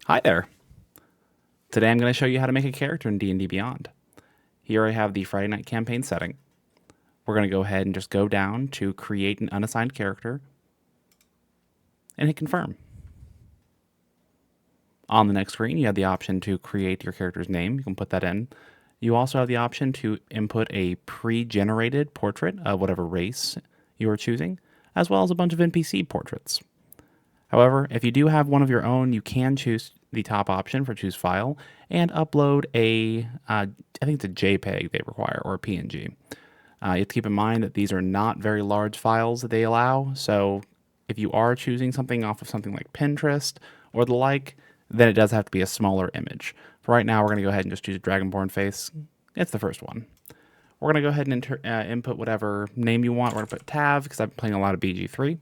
Hi there. Today I'm going to show you how to make a character in D&D Beyond. Here I have the Friday Night campaign setting. We're going to go ahead and just go down to create an unassigned character and hit confirm. On the next screen, you have the option to create your character's name. You can put that in. You also have the option to input a pre-generated portrait of whatever race you are choosing, as well as a bunch of NPC portraits. However, if you do have one of your own, you can choose the top option for choose file and upload I think it's a JPEG they require, or a PNG. You have to keep in mind that these are not very large files that they allow. So if you are choosing something off of something like Pinterest or the like, then it does have to be a smaller image. For right now, we're going to go ahead and just choose a Dragonborn face. It's the first one. We're going to go ahead and input whatever name you want. We're going to put Tav because I'm playing a lot of BG3.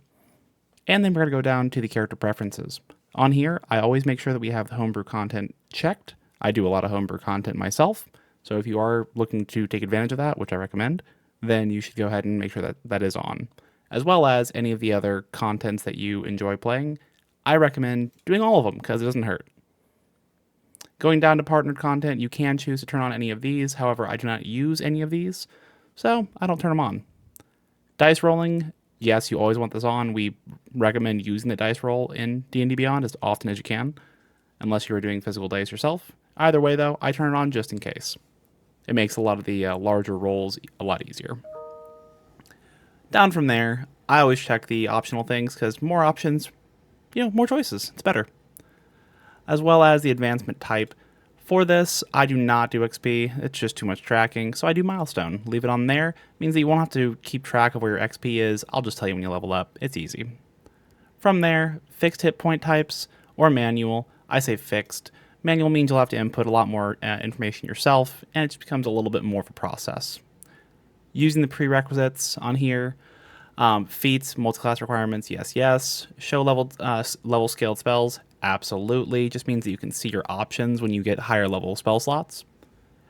And then we're going to go down to the character preferences. On here, I always make sure that we have the homebrew content checked. I do a lot of homebrew content myself. So if you are looking to take advantage of that, which I recommend, then you should go ahead and make sure that that is on. As well as any of the other contents that you enjoy playing, I recommend doing all of them because it doesn't hurt. Going down to partnered content, you can choose to turn on any of these. However, I do not use any of these, so I don't turn them on. Dice rolling, yes, you always want this on. We recommend using the dice roll in D&D Beyond as often as you can, unless you are doing physical dice yourself. Either way, though, I turn it on just in case. It makes a lot of the larger rolls a lot easier. Down from there, I always check the optional things because more options, more choices. It's better. As well as the advancement type. For this, I do not do XP. It's just too much tracking, so I do milestone. Leave it on there. It means that you won't have to keep track of where your XP is. I'll just tell you when you level up. It's easy. From there, fixed hit point types or manual. I say fixed. Manual means you'll have to input a lot more information yourself, and it just becomes a little bit more of a process. Using the prerequisites on here, feats, multi-class requirements, yes, yes. Show level scaled spells, absolutely. Just means that you can see your options when you get higher level spell slots.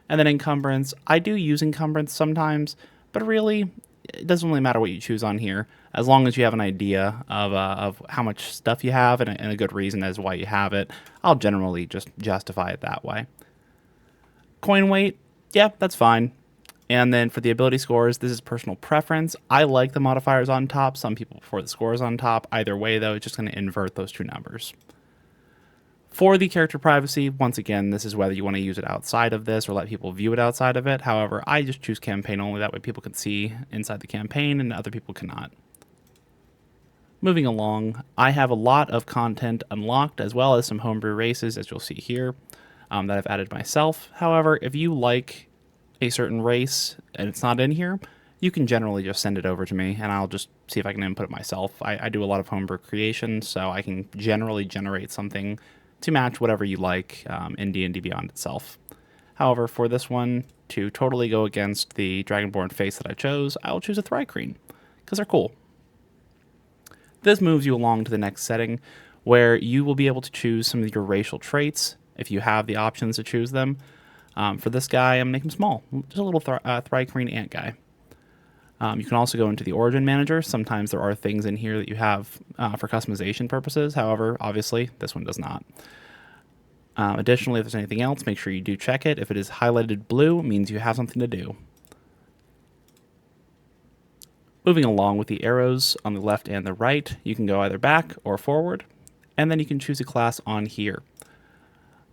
And then encumbrance, I do use encumbrance sometimes, but really, it doesn't really matter what you choose on here, as long as you have an idea of how much stuff you have and a good reason as why you have it. I'll generally just justify it that way. Coin weight, yeah, that's fine. And then for the ability scores, this is personal preference. I like the modifiers on top. Some people prefer the scores on top. Either way, though, it's just going to invert those two numbers. For the character privacy, once again, this is whether you want to use it outside of this or let people view it outside of it. However, I just choose campaign only. That way people can see inside the campaign and other people cannot. Moving along, I have a lot of content unlocked as well as some homebrew races, as you'll see here, that I've added myself. However, if you like a certain race and it's not in here, you can generally just send it over to me and I'll just see if I can input it myself. I do a lot of homebrew creation, so I can generally generate something to match whatever you like in D&D Beyond itself. However, for this one, to totally go against the Dragonborn face that I chose, I'll choose a Thri-kreen because they're cool. This moves you along to the next setting where you will be able to choose some of your racial traits if you have the options to choose them. For this guy, I'm going to make him small, just a little Thri-kreen ant guy. You can also go into the origin manager. Sometimes there are things in here that you have for customization purposes. However, obviously, this one does not. Additionally, if there's anything else, make sure you do check it. If it is highlighted blue, it means you have something to do. Moving along with the arrows on the left and the right, you can go either back or forward, and then you can choose a class on here.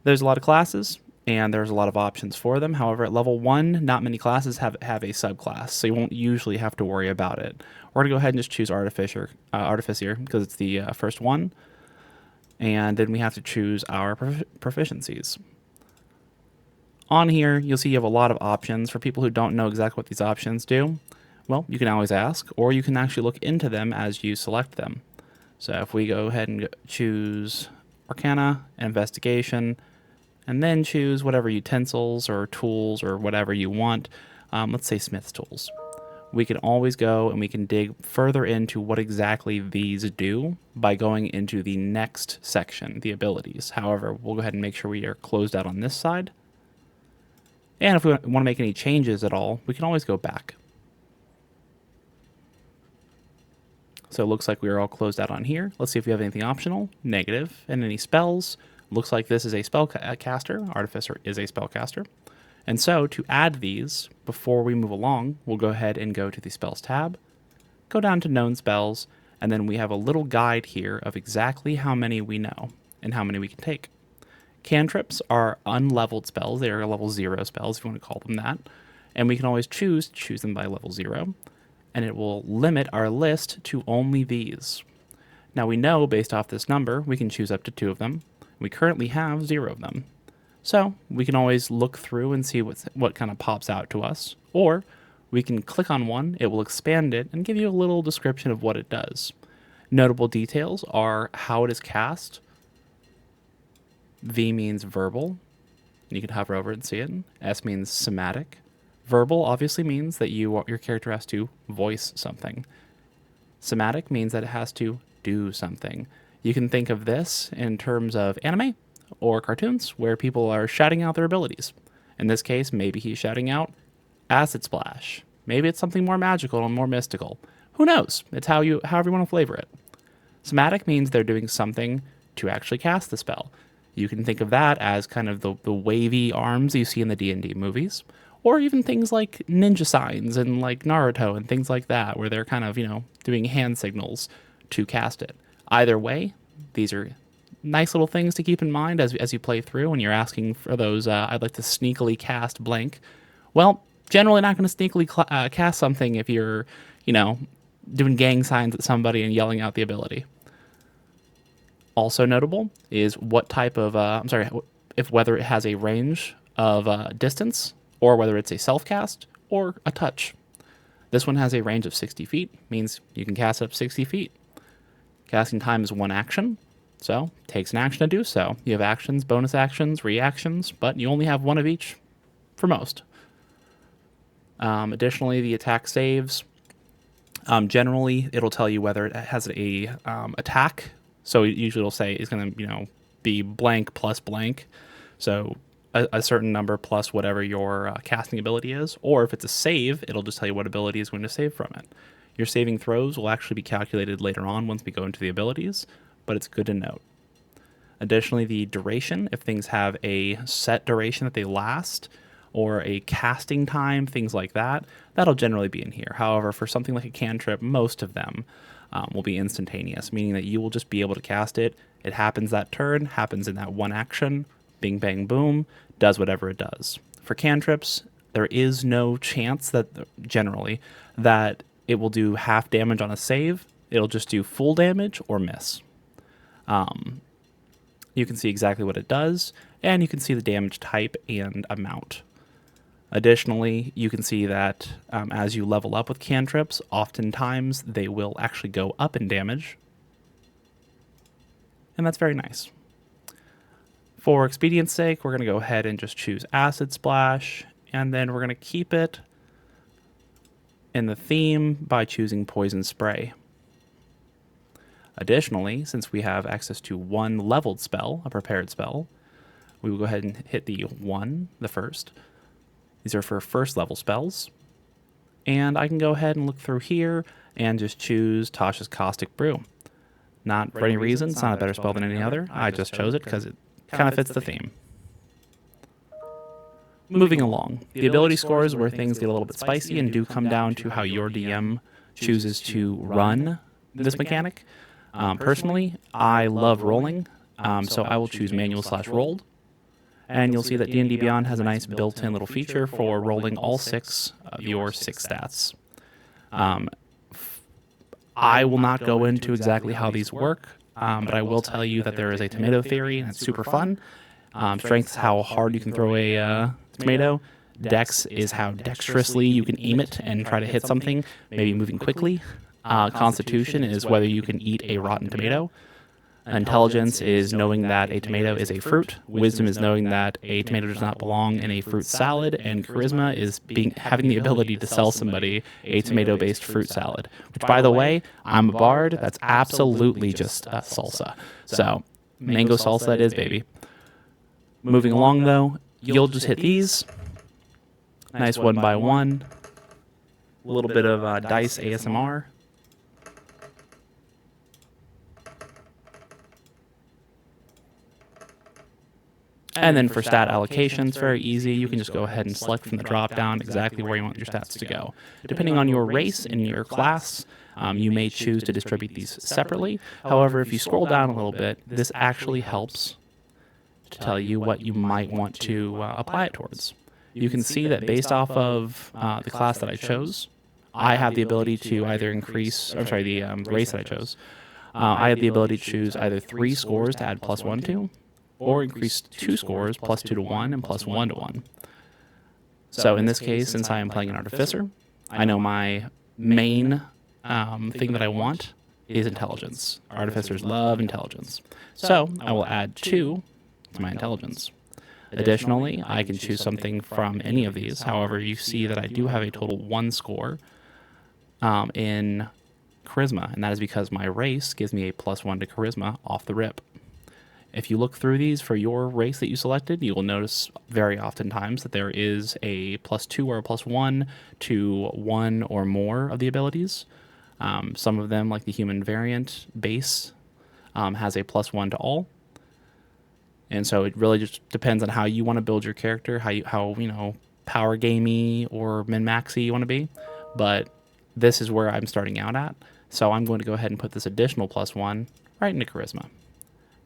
There's a lot of classes, and there's a lot of options for them. However, at level 1, not many classes have a subclass, so you won't usually have to worry about it. We're going to go ahead and just choose Artificer because it's the first one, and then we have to choose our proficiencies. On here, you'll see you have a lot of options. For people who don't know exactly what these options do, well, you can always ask, or you can actually look into them as you select them. So if we go ahead and choose Arcana, Investigation, and then choose whatever utensils or tools or whatever you want, let's say Smith's tools. We can always go and we can dig further into what exactly these do by going into the next section, the abilities. However, we'll go ahead and make sure we are closed out on this side. And if we want to make any changes at all, we can always go back. So it looks like we are all closed out on here. Let's see if we have anything optional. Negative. And any spells. Looks like this is a spellcaster. Artificer is a spellcaster. And so to add these, before we move along, we'll go ahead and go to the Spells tab, go down to Known Spells, and then we have a little guide here of exactly how many we know and how many we can take. Cantrips are unleveled spells. They are level 0 spells, if you want to call them that. And we can always choose them by level 0. And it will limit our list to only these. Now we know, based off this number, we can choose up to 2 of them. We currently have 0 of them. So we can always look through and see what kind of pops out to us. Or we can click on one, it will expand it, and give you a little description of what it does. Notable details are how it is cast. V means verbal. You can hover over it and see it. S means somatic. Verbal obviously means that your character has to voice something. Somatic means that it has to do something. You can think of this in terms of anime or cartoons where people are shouting out their abilities. In this case, maybe he's shouting out Acid Splash. Maybe it's something more magical and more mystical. Who knows? It's however you want to flavor it. Somatic means they're doing something to actually cast the spell. You can think of that as kind of the wavy arms you see in the D&D movies, or even things like ninja signs and like Naruto and things like that, where they're kind of, doing hand signals to cast it. Either way, these are nice little things to keep in mind as you play through when you're asking for those, I'd like to sneakily cast blank. Well, generally not going to sneakily cast something if you're, doing gang signs at somebody and yelling out the ability. Also notable is what type of, whether it has a range of distance, or whether it's a self-cast or a touch. This one has a range of 60 feet, means you can cast up 60 feet. Casting time is 1 action, so takes an action to do so. You have actions, bonus actions, reactions, but you only have 1 of each for most. Additionally, the attack saves. Generally, it'll tell you whether it has a attack. So usually it'll say it's going to, be blank plus blank. So a certain number plus whatever your casting ability is. Or if it's a save, it'll just tell you what ability is going to save from it. Your saving throws will actually be calculated later on once we go into the abilities, but it's good to note. Additionally, the duration, if things have a set duration that they last, or a casting time, things like that, that'll generally be in here. However, for something like a cantrip, most of them will be instantaneous, meaning that you will just be able to cast it. It happens that turn, happens in that 1 action, bing, bang, boom, does whatever it does. For cantrips, there is no chance that, generally, that it will do half damage on a save. It'll just do full damage or miss. You can see exactly what it does, and you can see the damage type and amount. Additionally, you can see that as you level up with cantrips, oftentimes they will actually go up in damage, and that's very nice. For expedience sake, we're going to go ahead and just choose Acid Splash, and then we're going to keep it in the theme by choosing Poison Spray. Additionally, since we have access to 1 leveled spell, a prepared spell, we will go ahead and hit the 1, the first. These are for first level spells. And I can go ahead and look through here and just choose Tasha's Caustic Brew. Not for any reason, it's not a better spell than any other. I just chose it because it kind of fits the theme. Moving along, the ability scores where things get a little bit spicy and do come down to how your DM chooses to run this mechanic. Personally, I love rolling, so I will choose manual/rolled. And you'll see that D&D Beyond has a nice built-in little feature for rolling all 6 of your 6 stats. I will not go into exactly how these work, but I will tell you that there is a tomato theory, and it's super fun. Strength is how hard you can throw a tomato. Dex is how dexterously you can aim it and try to hit something, maybe moving quickly. Constitution is whether you can eat a rotten tomato. Intelligence is knowing that a tomato is a fruit. Wisdom is knowing that a tomato does not belong in a fruit salad. And charisma is having the ability to sell somebody a tomato-based fruit salad. Which, by the way, I'm a bard. That's absolutely just salsa. So, mango salsa that is, baby. Moving along, though, you'll just hit these. Nice 1 by 1. A little bit of dice ASMR. And then for stat allocation, it's very easy. You can just go ahead and select from the drop down exactly where you want your stats to go. Depending on your race and your class, you may choose to distribute these separately. However, if you scroll down a little bit, this actually helps to tell you what you might want to apply it towards. You can see that based off of the class that I chose, I have the ability to either increase, the race that I chose. I have the ability to choose either 3 scores to add +1 to, or increase 2 scores +2 to 1 and +1 to 1. So in this case, since I am playing an artificer, I know my main thing that I want is intelligence. Artificers love intelligence. So I will add 2 to my intelligence. Additionally, I can choose something from any of these. However, you see that I do have a total 1 score in charisma, and that is because my race gives me a +1 to charisma off the rip. If you look through these for your race that you selected, you will notice very oftentimes that there is a +2 or a +1 to 1 or more of the abilities. Some of them, like the human variant base, has a +1 to all. And so it really just depends on how you want to build your character, how power gamey or min-maxy you want to be. But this is where I'm starting out at. So I'm going to go ahead and put this additional +1 right into charisma.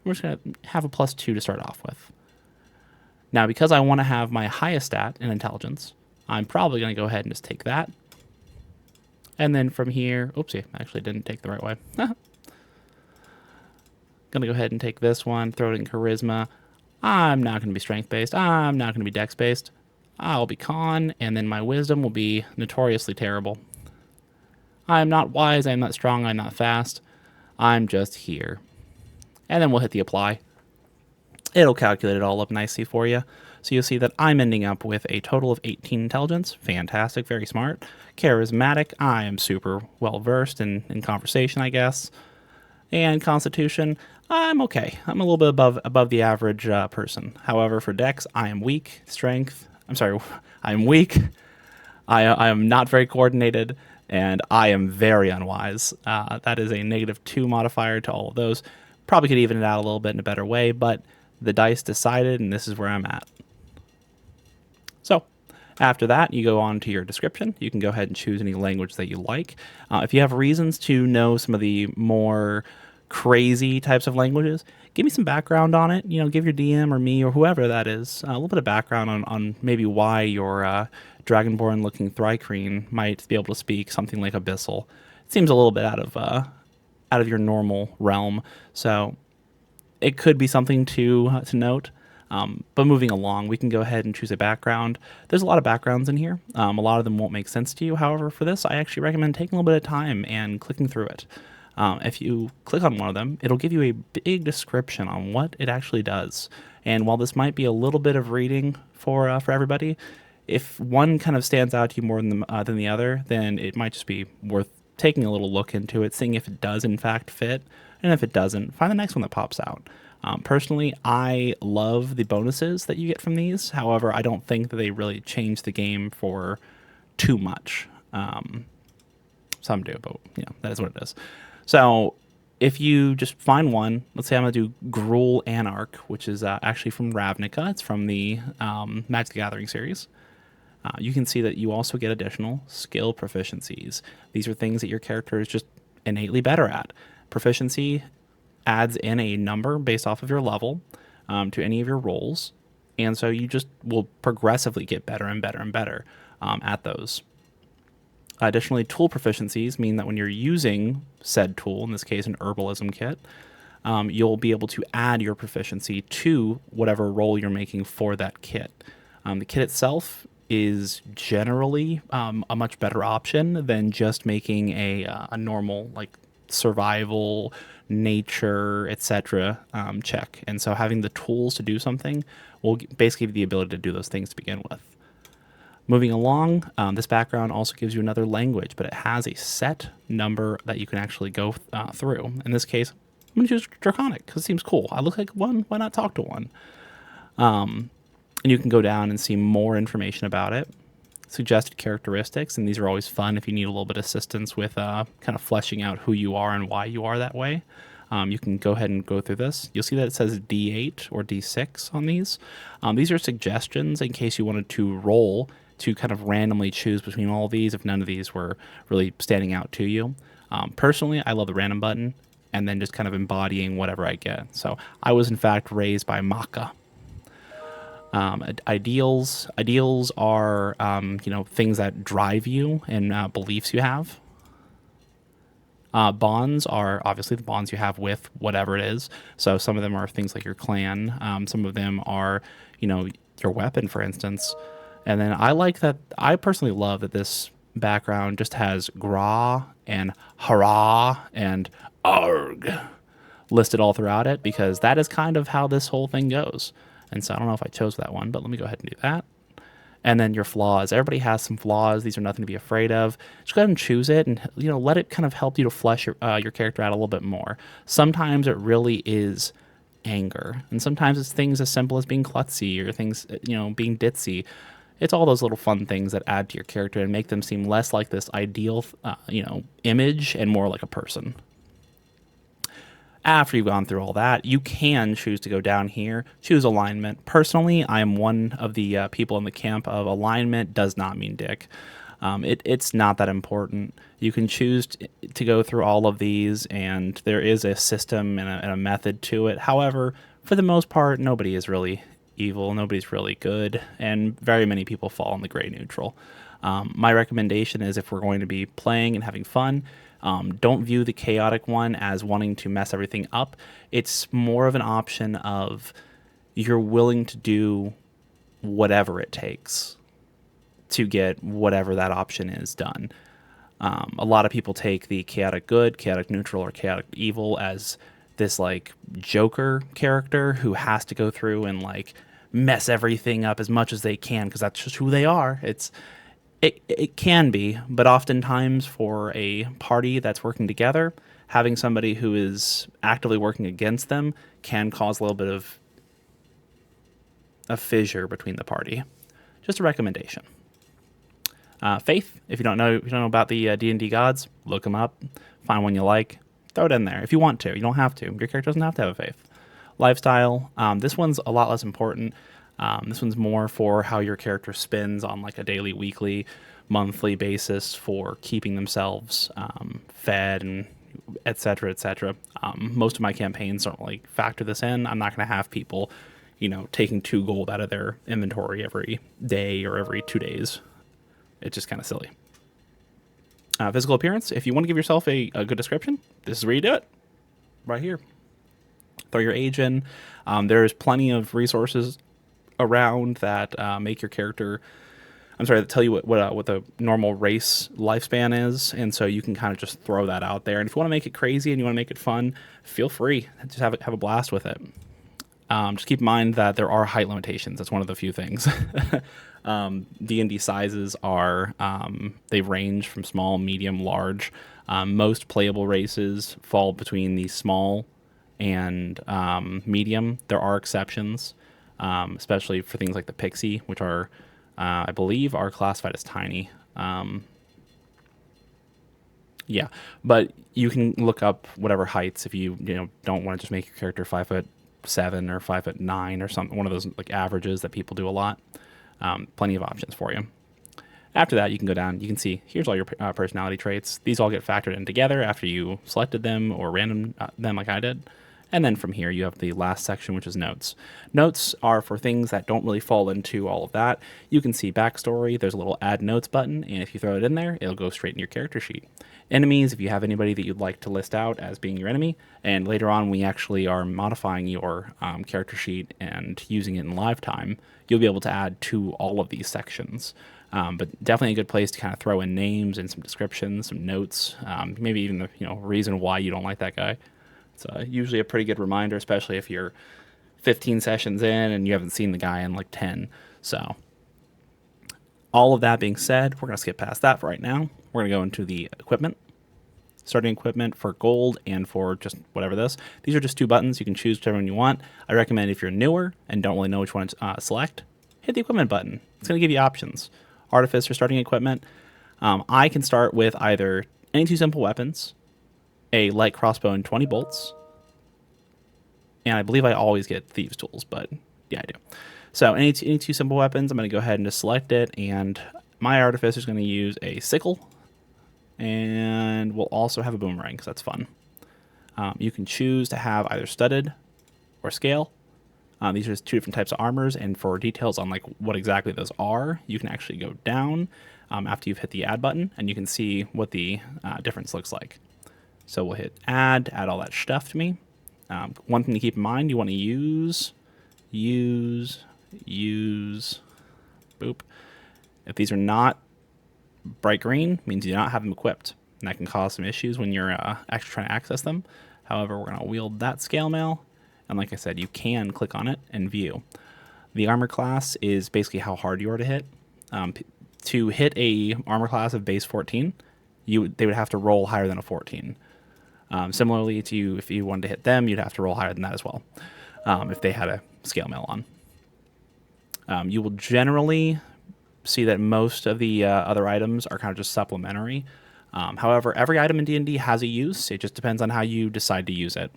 We're just going to have a +2 to start off with. Now, because I want to have my highest stat in intelligence, I'm probably going to go ahead and just take that. And then from here, oopsie, actually didn't take the right way. Going to go ahead and take this one, throw it in charisma. I'm not going to be strength-based. I'm not going to be dex-based. I'll be con, and then my wisdom will be notoriously terrible. I'm not wise, I'm not strong, I'm not fast. I'm just here. And then we'll hit the apply. It'll calculate it all up nicely for you. So you'll see that I'm ending up with a total of 18 intelligence. Fantastic, very smart. Charismatic, I am super well-versed in conversation, I guess. And constitution, I'm okay. I'm a little bit above the average person. However, for dex, I am weak. Strength, I am weak. I am not very coordinated, and I am very unwise. That is a -2 modifier to all of those. Probably could even it out a little bit in a better way, but the dice decided, and this is where I'm at. So after that, you go on to your description. You can go ahead and choose any language that you like. If you have reasons to know some of the more crazy types of languages, give me some background on it. Give your DM or me or whoever that is a little bit of background on maybe why your Dragonborn-looking Thri-Kreen might be able to speak something like Abyssal. It seems a little bit out of your normal realm, so it could be something to note. But moving along, we can go ahead and choose a background. There's a lot of backgrounds in here. A lot of them won't make sense to you. However, for this, I actually recommend taking a little bit of time and clicking through it. If you click on one of them, it'll give you a big description on what it actually does. And while this might be a little bit of reading for everybody, if one kind of stands out to you more than the other, then it might just be worth taking a little look into it, seeing if it does in fact fit, and if it doesn't, find the next one that pops out. Personally, I love the bonuses that you get from these. However, I don't think that they really change the game for too much. Some do, but that is what it is. So if you just find one, let's say I'm going to do Gruul Anarch, which is actually from Ravnica. It's from the Magic the Gathering series. You can see that you also get additional skill proficiencies. These are things that your character is just innately better at. Proficiency adds in a number based off of your level to any of your rolls, and so you just will progressively get better and better and better at those. Additionally, tool proficiencies mean that when you're using said tool, in this case an herbalism kit, you'll be able to add your proficiency to whatever roll you're making for that kit. The kit itself is generally a much better option than just making a normal survival, nature, etc. Check. And so having the tools to do something will basically give you the ability to do those things to begin with. Moving along, this background also gives you another language, but it has a set number that you can actually go through. In this case, I'm going to choose Draconic because it seems cool. I look like one, why not talk to one? And you can go down and see more information about it. Suggested characteristics, and these are always fun if you need a little bit of assistance with kind of fleshing out who you are and why you are that way. You can go ahead and go through this. You'll see that it says D8 or D6 on these. These are suggestions in case you wanted to roll to kind of randomly choose between all of these if none of these were really standing out to you. Personally, I love the random button and then just kind of embodying whatever I get. So I was in fact raised by Maka. Ideals are things that drive you and beliefs you have. Bonds are obviously the bonds you have with whatever it is. So some of them are things like your clan. Some of them are your weapon, for instance. And then I personally love that this background just has gra and hurrah and arg listed all throughout it, because that is kind of how this whole thing goes. And so I don't know if I chose that one, but let me go ahead and do that. And then your flaws. Everybody has some flaws. These are nothing to be afraid of. Just go ahead and choose it, and let it kind of help you to flesh your character out a little bit more. Sometimes it really is anger, and sometimes it's things as simple as being klutzy or things being ditzy. It's all those little fun things that add to your character and make them seem less like this ideal image and more like a person. After you've gone through all that, you can choose to go down here, choose alignment. Personally, I am one of the people in the camp of alignment does not mean dick. It's not that important. You can choose to go through all of these, and there is a system and a method to it. However, for the most part, nobody is really evil, nobody's really good, and very many people fall in the gray neutral. My recommendation is, if we're going to be playing and having fun, don't view the chaotic one as wanting to mess everything up. It's more of an option of you're willing to do whatever it takes to get whatever that option is done. A lot of people take the chaotic good, chaotic neutral, or chaotic evil as this like Joker character who has to go through and like mess everything up as much as they can because that's just who they are. It can be, but oftentimes for a party that's working together, having somebody who is actively working against them can cause a little bit of a fissure between the party. Just a recommendation. Faith, if you don't know about the D&D gods, look them up, find one you like, throw it in there if you want to. You don't have to. Your character doesn't have to have a faith. Lifestyle, this one's a lot less important. This one's more for how your character spins on like a daily, weekly, monthly basis for keeping themselves fed and et cetera, et cetera. Most of my campaigns don't really factor this in. I'm not going to have people, taking 2 gold out of their inventory every day or every 2 days. It's just kind of silly. Physical appearance. If you want to give yourself a good description, this is where you do it. Right here. Throw your age in. There's plenty of resources around that make your character, that tell you what the normal race lifespan is, and so you can kind of just throw that out there. And if you want to make it crazy and you want to make it fun, feel free. Just have a blast with it. Just keep in mind that there are height limitations. That's one of the few things. D&D sizes are they range from small, medium, large. Most playable races fall between the small and medium. There are exceptions. Especially for things like the pixie, which are, I believe, are classified as tiny. Yeah, but you can look up whatever heights if you don't want to just make your character 5'7" or 5'9" or something. One of those like averages that people do a lot. Plenty of options for you. After that, you can go down. You can see here's all your personality traits. These all get factored in together after you selected them or random them like I did. And then from here, you have the last section, which is notes. Notes are for things that don't really fall into all of that. You can see backstory. There's a little add notes button, and if you throw it in there, it'll go straight in your character sheet. Enemies, if you have anybody that you'd like to list out as being your enemy, and later on we actually are modifying your character sheet and using it in live time, you'll be able to add to all of these sections. But definitely a good place to kind of throw in names and some descriptions, some notes, maybe even the reason why you don't like that guy. It's usually a pretty good reminder, especially if you're 15 sessions in and you haven't seen the guy in like 10. So all of that being said, we're going to skip past that for right now. We're going to go into the equipment. Starting equipment for gold and for just whatever this. These are just 2 buttons. You can choose whichever one you want. I recommend if you're newer and don't really know which one to select, hit the equipment button. It's going to give you options. Artificer starting equipment. I can start with either any 2 simple weapons, a light crossbow and 20 bolts, And I believe I always get Thieves' Tools, but yeah, I do. So any two simple weapons, I'm going to go ahead and just select it, and my Artificer is going to use a sickle, and we'll also have a boomerang, because that's fun. You can choose to have either studded or scale. These are two different types of armors, and for details on like what exactly those are, you can actually go down after you've hit the add button, and you can see what the difference looks like. So we'll hit add all that stuff to me. One thing to keep in mind, you want to use, boop. If these are not bright green, means you do not have them equipped, and that can cause some issues when you're actually trying to access them. However, we're going to wield that scale mail, and like I said, you can click on it and view. The armor class is basically how hard you are to hit. To hit a armor class of base 14, they would have to roll higher than a 14. Similarly to you, if you wanted to hit them, you'd have to roll higher than that as well, if they had a scale mail on. You will generally see that most of the other items are kind of just supplementary. However, every item in D&D has a use. It just depends on how you decide to use it.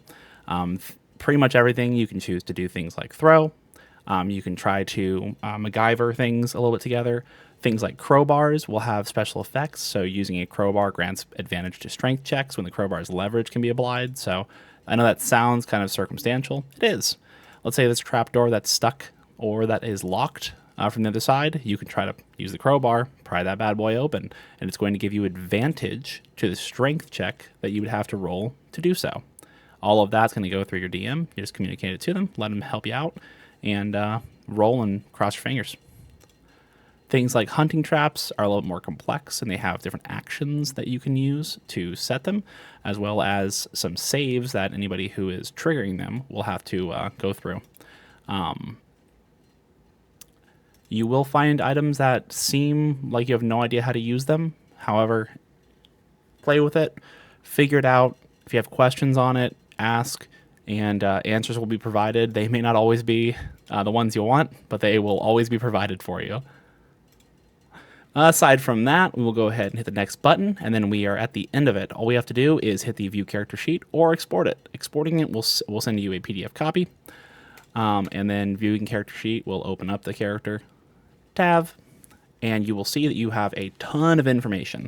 Pretty much everything you can choose to do things like throw. You can try to MacGyver things a little bit together. Things like crowbars will have special effects, so using a crowbar grants advantage to strength checks when the crowbar's leverage can be applied. So I know that sounds kind of circumstantial. It is. Let's say there's a trapdoor that's stuck or that is locked from the other side. You can try to use the crowbar, pry that bad boy open, and it's going to give you advantage to the strength check that you would have to roll to do so. All of that's going to go through your DM. You just communicate it to them, let them help you out, and roll and cross your fingers. Things like hunting traps are a little more complex, and they have different actions that you can use to set them, as well as some saves that anybody who is triggering them will have to go through. You will find items that seem like you have no idea how to use them. However, play with it, figure it out. If you have questions on it, ask, and answers will be provided. They may not always be the ones you want, but they will always be provided for you. Aside from that, we will go ahead and hit the next button, and then we are at the end of it. All we have to do is hit the view character sheet or export it. Exporting it will send you a PDF copy, and then viewing character sheet will open up the character tab, and you will see that you have a ton of information.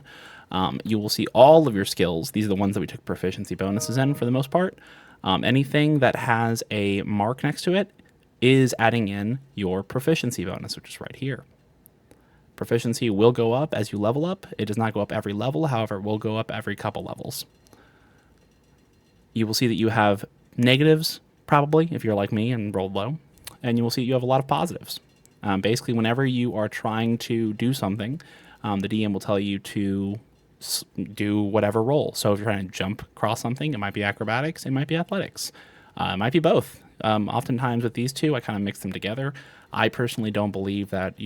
You will see all of your skills. These are the ones that we took proficiency bonuses in for the most part. Anything that has a mark next to it is adding in your proficiency bonus, which is right here. Proficiency will go up as you level up. It does not go up every level, however, it will go up every couple levels. You will see that you have negatives, probably, if you're like me and rolled low, and you will see you have a lot of positives. Basically, whenever you are trying to do something, the DM will tell you to do whatever roll. So if you're trying to jump across something, it might be acrobatics, it might be athletics, it might be both. Oftentimes with these two, I kind of mix them together. I personally don't believe that,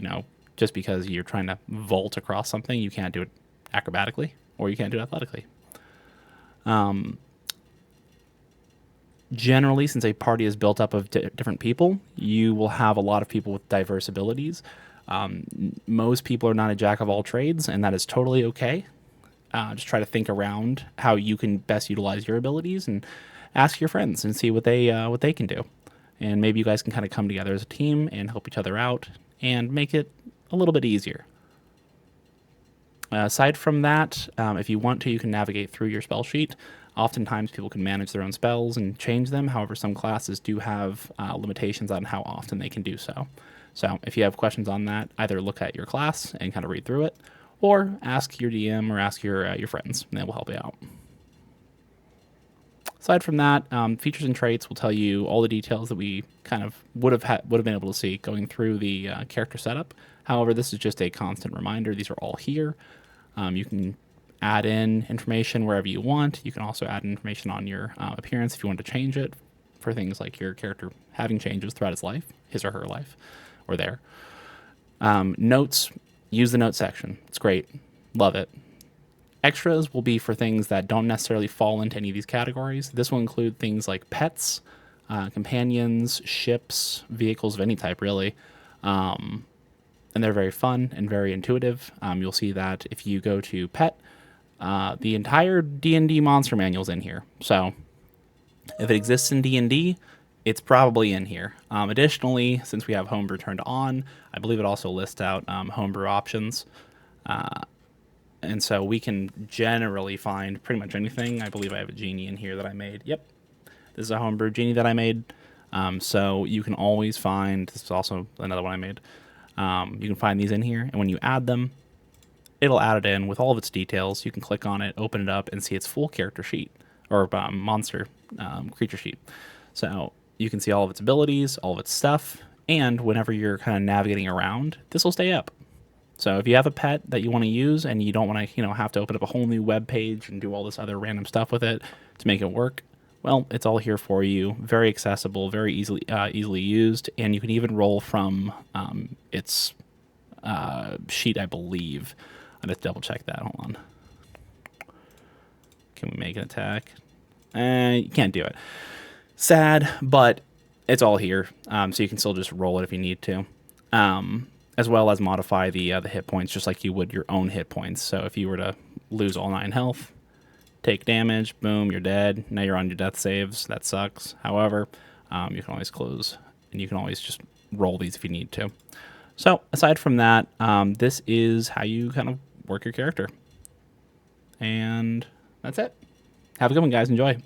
just because you're trying to vault across something, you can't do it acrobatically or you can't do it athletically. Generally, since a party is built up of different people, you will have a lot of people with diverse abilities. Most people are not a jack of all trades, and that is totally okay. Just try to think around how you can best utilize your abilities and ask your friends and see what they can do. And maybe you guys can kind of come together as a team and help each other out and make it a little bit easier. Aside from that, if you want to, you can navigate through your spell sheet. Oftentimes people can manage their own spells and change them. However, some classes do have limitations on how often they can do so. So if you have questions on that, either look at your class and kind of read through it, or ask your DM or ask your friends, and they will help you out. Aside from that, features and traits will tell you all the details that we kind of would have been able to see going through the character setup. However, this is just a constant reminder. These are all here. You can add in information wherever you want. You can also add information on your appearance if you want to change it for things like your character having changes throughout his life, his or her life, or there. Notes, use the notes section. It's great. Love it. Extras will be for things that don't necessarily fall into any of these categories. This will include things like pets, companions, ships, vehicles of any type, really. And they're very fun and very intuitive. You'll see that if you go to pet, the entire D&D monster manual's in here. So if it exists in D&D, it's probably in here. Additionally, since we have Homebrew turned on, I believe it also lists out Homebrew options. And so we can generally find pretty much anything. I believe I have a genie in here that I made. Yep, this is a Homebrew genie that I made. So you can always find, this is also another one I made. You can find these in here, and when you add them, it'll add it in with all of its details. You can click on it, open it up, and see its full character sheet, or monster creature sheet. So you can see all of its abilities, all of its stuff, and whenever you're kind of navigating around, this will stay up. So if you have a pet that you want to use and you don't want to, have to open up a whole new web page and do all this other random stuff with it to make it work, well, it's all here for you. Very accessible, very easily used, and you can even roll from its sheet, I believe. I just double check that. Hold on. Can we make an attack? You can't do it. Sad, but it's all here, so you can still just roll it if you need to. As well as modify the hit points just like you would your own hit points. So if you were to lose all 9 health, take damage, boom, you're dead. Now you're on your death saves. That sucks. However, you can always close, and you can always just roll these if you need to. So aside from that, this is how you kind of work your character. And that's it. Have a good one, guys. Enjoy.